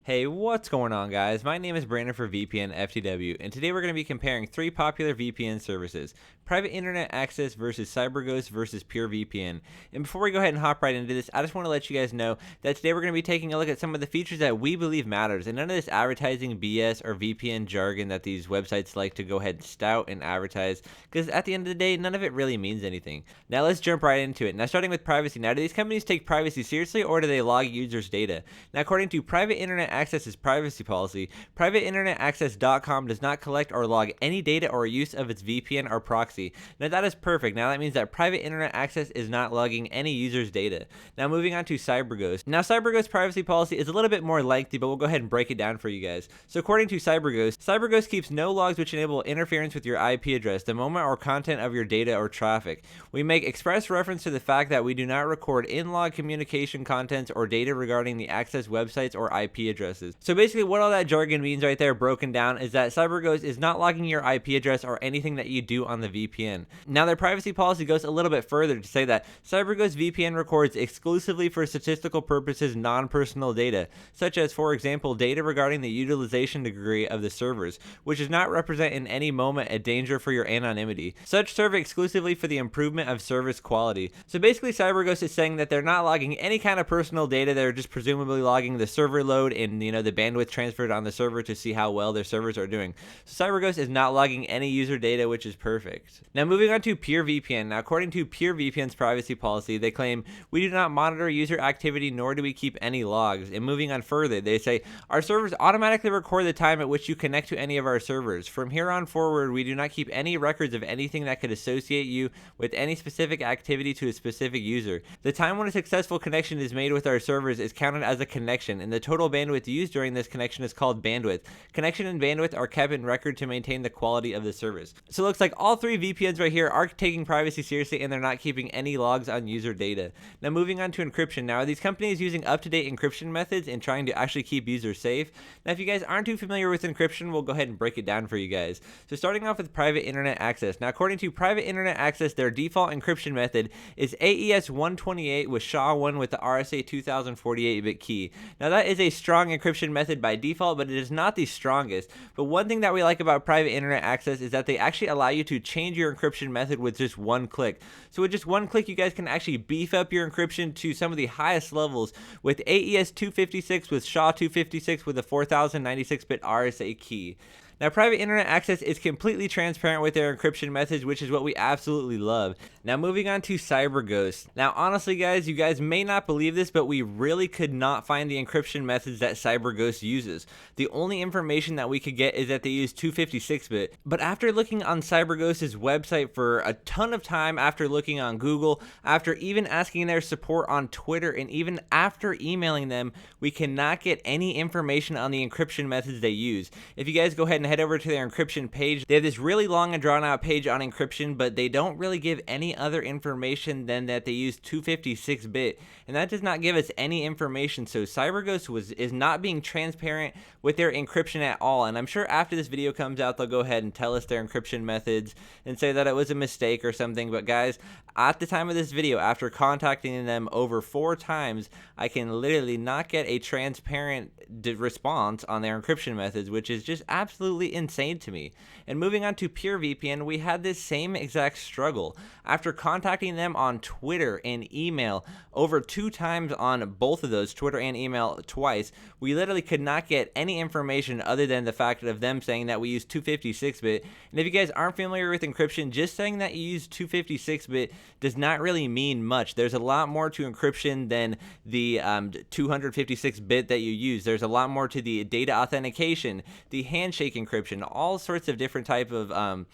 Hey, what's going on, guys? My name is Brandon for VPNFTW, and today we're going to be comparing three popular VPN services: private internet access versus CyberGhost versus PureVPN. And before we go ahead and hop right into this, I just want to let you guys know that today we're going to be taking a look at some of the features that we believe matters, and none of this advertising BS or VPN jargon that these websites like to go ahead and spout and advertise, because at the end of the day, none of it really means anything. Now let's jump right into it. Now, starting with privacy. Now, do these companies take privacy seriously, or do they log users' data? Now, according to Private Internet Access's privacy policy, PrivateInternetAccess.com does not collect or log any data or use of its VPN or proxy. Now, that is perfect. Now, that means that Private Internet Access is not logging any user's data. Now, moving on to CyberGhost. Now, CyberGhost privacy policy is a little bit more lengthy, but we'll go ahead and break it down for you guys. So, according to CyberGhost, CyberGhost keeps no logs which enable interference with your IP address, the moment or content of your data or traffic. We make express reference to the fact that we do not record in-log communication contents or data regarding the access websites or IP addresses. So basically what all that jargon means right there broken down is that CyberGhost is not logging your IP address or anything that you do on the VPN. Now, their privacy policy goes a little bit further to say that CyberGhost VPN records exclusively for statistical purposes non-personal data, such as, for example, data regarding the utilization degree of the servers, which does not represent in any moment a danger for your anonymity. Such serve exclusively for the improvement of service quality. So basically CyberGhost is saying that they're not logging any kind of personal data, they're just presumably logging the server load and the bandwidth transferred on the server to see how well their servers are doing. So CyberGhost is not logging any user data, which is perfect. Now, moving on to PureVPN. Now, according to PureVPN's privacy policy, they claim we do not monitor user activity nor do we keep any logs. And moving on further, they say our servers automatically record the time at which you connect to any of our servers. From here on forward, we do not keep any records of anything that could associate you with any specific activity to a specific user. The time when a successful connection is made with our servers is counted as a connection, and the total bandwidth used during this connection is called bandwidth. Connection and bandwidth are kept in record to maintain the quality of the service. So it looks like all three VPNs right here are taking privacy seriously, and they're not keeping any logs on user data. Now, moving on to encryption. Now, are these companies using up-to-date encryption methods and trying to actually keep users safe? Now, if you guys aren't too familiar with encryption, we'll go ahead and break it down for you guys. So starting off with private internet access. Now, according to private internet access, their default encryption method is AES 128 with SHA-1 with the RSA 2048-bit key. Now, that is a strong encryption method by default, but it is not the strongest. But one thing that we like about private internet access is that they actually allow you to change your encryption method with just one click. So with just one click, you guys can actually beef up your encryption to some of the highest levels with AES 256 with SHA-256 with a 4096-bit RSA key. Now, private internet access is completely transparent with their encryption methods, which is what we absolutely love. Now, moving on to CyberGhost. Now, honestly, guys, you guys may not believe this, but we really could not find the encryption methods that CyberGhost uses. The only information that we could get is that they use 256-bit. But after looking on CyberGhost's website for a ton of time, after looking on Google, after even asking their support on Twitter, and even after emailing them, we cannot get any information on the encryption methods they use. If you guys go ahead and head over to their encryption page, they have this really long and drawn out page on encryption, but they don't really give any other information than that they use 256-bit, and that does not give us any information. So CyberGhost is not being transparent with their encryption at all, and I'm sure after this video comes out, they'll go ahead and tell us their encryption methods and say that it was a mistake or something. But guys, at the time of this video, after contacting them over 4 times, I can literally not get a transparent response on their encryption methods, which is just absolutely insane to me. And moving on to PureVPN, we had this same exact struggle. After contacting them on Twitter and email over 2 times on both of those, Twitter and email twice, we literally could not get any information other than the fact of them saying that we use 256-bit. And if you guys aren't familiar with encryption, just saying that you use 256-bit does not really mean much. There's a lot more to encryption than the 256-bit that you use. There's a lot more to the data authentication, the handshake encryption, all sorts of different type of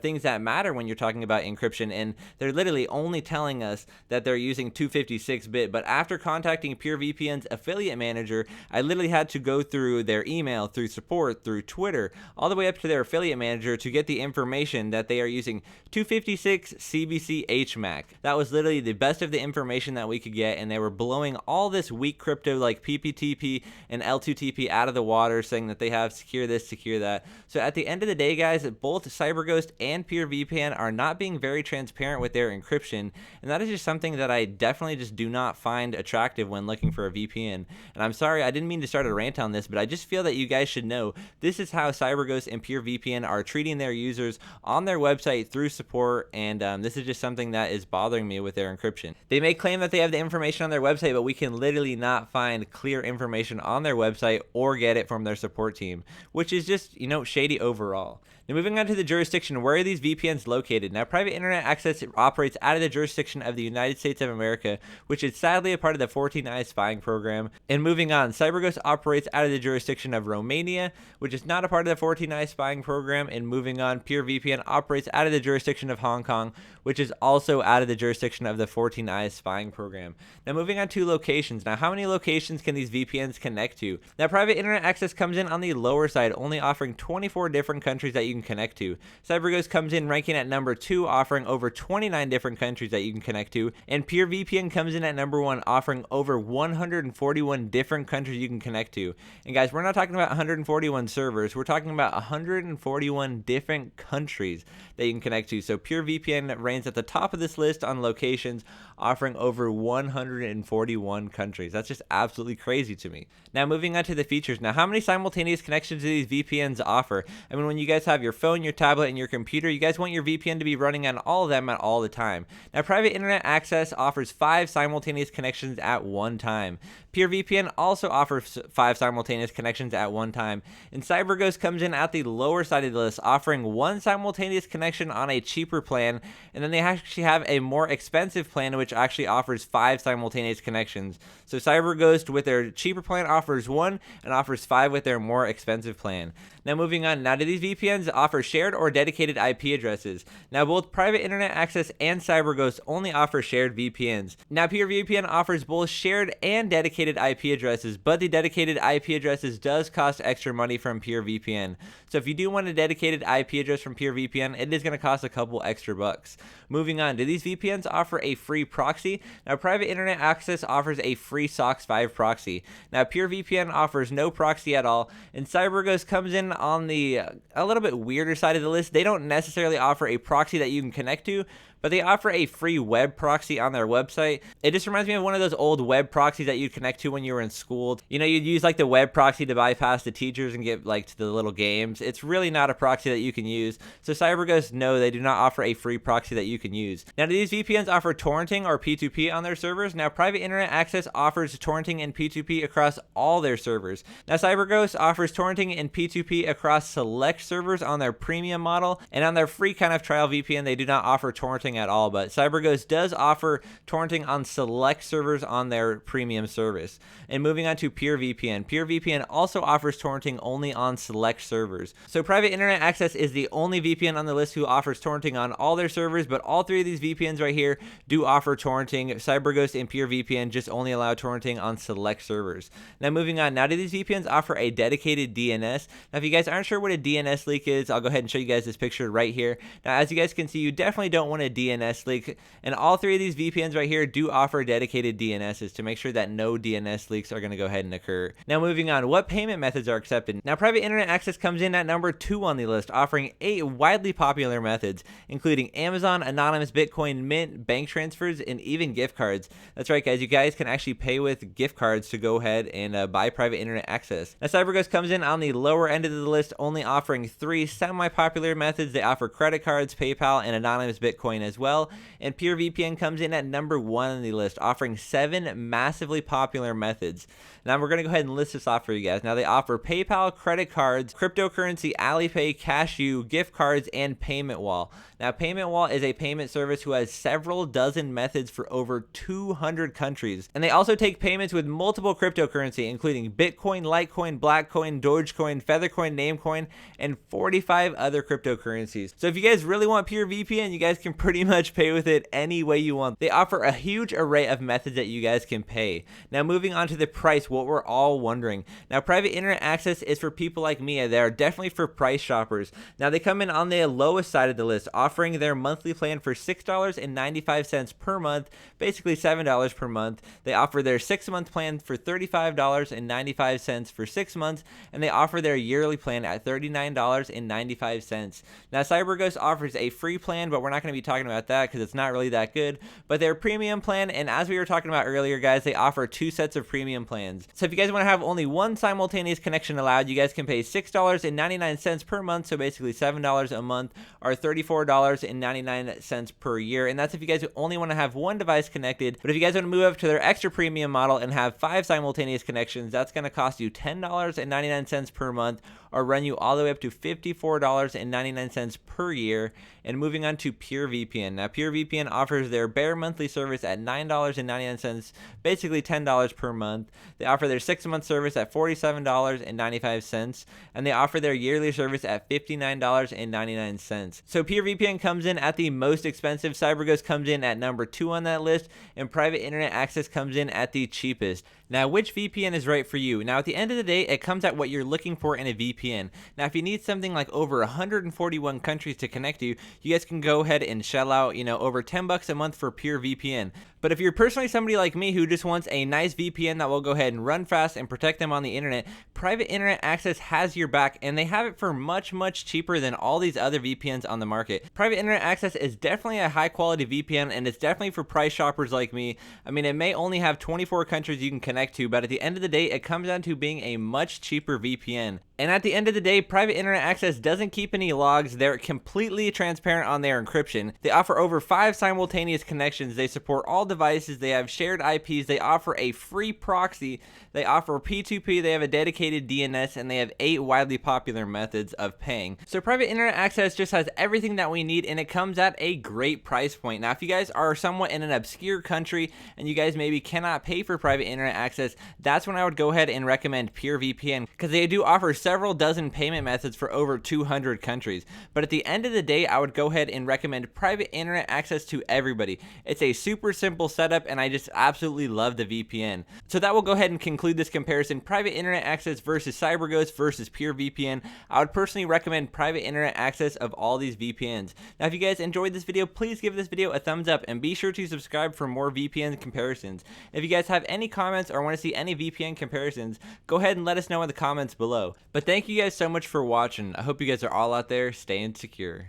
things that matter when you're talking about encryption. And they're literally only telling us that they're using 256-bit. But after contacting PureVPN's affiliate manager, I literally had to go through their email, through support, through Twitter, all the way up to their affiliate manager to get the information that they are using 256 CBC HMAC. That was literally the best of the information that we could get, and they were blowing all this weak crypto like PPTP and L2TP out of the water, saying that they have secure this, secure that. that. So at the end of the day, guys, both CyberGhost and PureVPN are not being very transparent with their encryption, and that is just something that I definitely just do not find attractive when looking for a VPN. And I'm sorry, I didn't mean to start a rant on this, but I just feel that you guys should know this is how CyberGhost and PureVPN are treating their users on their website through support, and this is just something that is bothering me with their encryption. They may claim that they have the information on their website, but we can literally not find clear information on their website or get it from their support team, which is just, shady overall. Now moving on to the jurisdiction, where are these VPNs located? Now private internet access operates out of the jurisdiction of the United States of America, which is sadly a part of the 14I spying program. And moving on, CyberGhost operates out of the jurisdiction of Romania, which is not a part of the 14I spying program. And moving on, PureVPN operates out of the jurisdiction of Hong Kong, which is also out of the jurisdiction of the 14I spying program. Now moving on to locations. Now how many locations can these VPNs connect to? Now private internet access comes in on the lower side, only offering 24 different countries that you can connect to. CyberGhost comes in ranking at number 2, offering over 29 different countries that you can connect to, and PureVPN comes in at number 1, offering over 141 different countries you can connect to. And guys, we're not talking about 141 servers, we're talking about 141 different countries that you can connect to. So PureVPN reigns at the top of this list on locations, offering over 141 countries. That's just absolutely crazy to me. Now moving on to the features. Now how many simultaneous connections do these VPNs offer? I mean, when you guys have your phone, your tablet, and your computer, you guys want your VPN to be running on all of them at all the time. Now private internet access offers 5 simultaneous connections at one time. PureVPN also offers 5 simultaneous connections at one time. And CyberGhost comes in at the lower side of the list, offering 1 simultaneous connection on a cheaper plan, and then they actually have a more expensive plan which actually offers 5 simultaneous connections. So CyberGhost with their cheaper plan offers 1 and offers 5 with their more expensive plan. Now moving on, now do these VPNs offer shared or dedicated IP addresses? Now both private internet access and CyberGhost only offer shared VPNs. Now PureVPN offers both shared and dedicated IP addresses, but the dedicated IP addresses does cost extra money from PureVPN. So if you do want a dedicated IP address from PureVPN, it is going to cost a couple extra bucks. Moving on, do these VPNs offer a free proxy? Now private internet access offers a free SOCKS 5 proxy. Now PureVPN offers no proxy at all, and CyberGhost comes in on the a little bit weirder side of the list. They don't necessarily offer a proxy that you can connect to, but they offer a free web proxy on their website. It just reminds me of one of those old web proxies that you'd connect to when you were in school. You'd use like the web proxy to bypass the teachers and get like to the little games. It's really not a proxy that you can use. So CyberGhost, no, they do not offer a free proxy that you can use. Now, do these VPNs offer torrenting or P2P on their servers? Now, private internet access offers torrenting and P2P across all their servers. Now, CyberGhost offers torrenting and P2P across select servers on their premium model, and on their free kind of trial VPN, they do not offer torrenting at all, but CyberGhost does offer torrenting on select servers on their premium service. And moving on to PureVPN. PureVPN also offers torrenting only on select servers. So private internet access is the only VPN on the list who offers torrenting on all their servers, but all 3 of these VPNs right here do offer torrenting. CyberGhost and PureVPN just only allow torrenting on select servers. Now moving on, now do these VPNs offer a dedicated DNS? Now if you guys aren't sure what a DNS leak is, I'll go ahead and show you guys this picture right here. Now as you guys can see, you definitely don't want a DNS leak, and all 3 of these VPNs right here do offer dedicated DNSs to make sure that no DNS leaks are going to go ahead and occur. Now moving on, what payment methods are accepted? Now private internet access comes in at number 2 on the list, offering 8 widely popular methods, including Amazon, anonymous Bitcoin, Mint, bank transfers, and even gift cards. That's right, guys, you guys can actually pay with gift cards to go ahead and buy private internet access. Now CyberGhost comes in on the lower end of the list, only offering 3 semi-popular methods. They offer credit cards, PayPal, and anonymous Bitcoin as well. And PureVPN comes in at number 1 on the list, offering 7 massively popular methods. Now we're going to go ahead and list this off for you guys. Now they offer PayPal, credit cards, cryptocurrency, Alipay, Cashew, gift cards, and Payment Wall. Now Payment Wall is a payment service who has several dozen methods for over 200 countries. And they also take payments with multiple cryptocurrency, including Bitcoin, Litecoin, Blackcoin, Dogecoin, Feathercoin, Namecoin, and 45 other cryptocurrencies. So if you guys really want PureVPN, you guys can pretty much pay with it any way you want. They offer a huge array of methods that you guys can pay. Now moving on to the price, what we're all wondering. Now, private internet access is for people like me. They are definitely for price shoppers. Now, they come in on the lowest side of the list, offering their monthly plan for $6.95 per month, basically $7 per month. They offer their 6-month plan for $35.95 for 6 months, and they offer their yearly plan at $39.95. Now, CyberGhost offers a free plan, but we're not going to be talking about that because it's not really that good. But their premium plan, and as we were talking about earlier, guys, they offer 2 sets of premium plans. So if you guys want to have only one simultaneous connection allowed, you guys can pay $6.99 per month, so basically $7 a month, or $34.99 per year. And that's if you guys only want to have one device connected. But if you guys want to move up to their extra premium model and have 5 simultaneous connections, that's going to cost you $10.99 per month, or run you all the way up to $54.99 per year. And moving on to PureVPN. Now, PureVPN offers their bare monthly service at $9.99, basically $10 per month. They offer their 6-month service at $47.95, and they offer their yearly service at $59.99. So PureVPN comes in at the most expensive, CyberGhost comes in at number 2 on that list, and private internet access comes in at the cheapest. Now, which VPN is right for you? Now, at the end of the day, it comes at what you're looking for in a VPN. Now, if you need something like over 141 countries to connect to, you guys can go ahead and shell out, over $10 a month for PureVPN. But if you're personally somebody like me who just wants a nice VPN that will go ahead and run fast and protect them on the internet, private internet access has your back, and they have it for much, much cheaper than all these other VPNs on the market. Private internet access is definitely a high quality VPN, and it's definitely for price shoppers like me. I mean, it may only have 24 countries you can connect to, but at the end of the day, it comes down to being a much cheaper VPN. And at the end of the day, private internet access doesn't keep any logs. They're completely transparent on their encryption. They offer over 5 simultaneous connections. They support all devices. They have shared IPs. They offer a free proxy. They offer P2P. They have a dedicated DNS, and they have 8 widely popular methods of paying. So private internet access just has everything that we need, and it comes at a great price point. Now, if you guys are somewhat in an obscure country and you guys maybe cannot pay for private internet access, that's when I would go ahead and recommend PureVPN, because they do offer several dozen payment methods for over 200 countries. But at the end of the day, I would go ahead and recommend private internet access to everybody. It's a super simple setup, and I just absolutely love the VPN. So that will go ahead and conclude this comparison: private internet access versus CyberGhost versus PureVPN. I would personally recommend private internet access of all these VPNs. Now, if you guys enjoyed this video, please give this video a thumbs up, and be sure to subscribe for more VPN comparisons. If you guys have any comments or want to see any VPN comparisons, go ahead and let us know in the comments below. But thank you guys so much for watching. I hope you guys are all out there staying secure.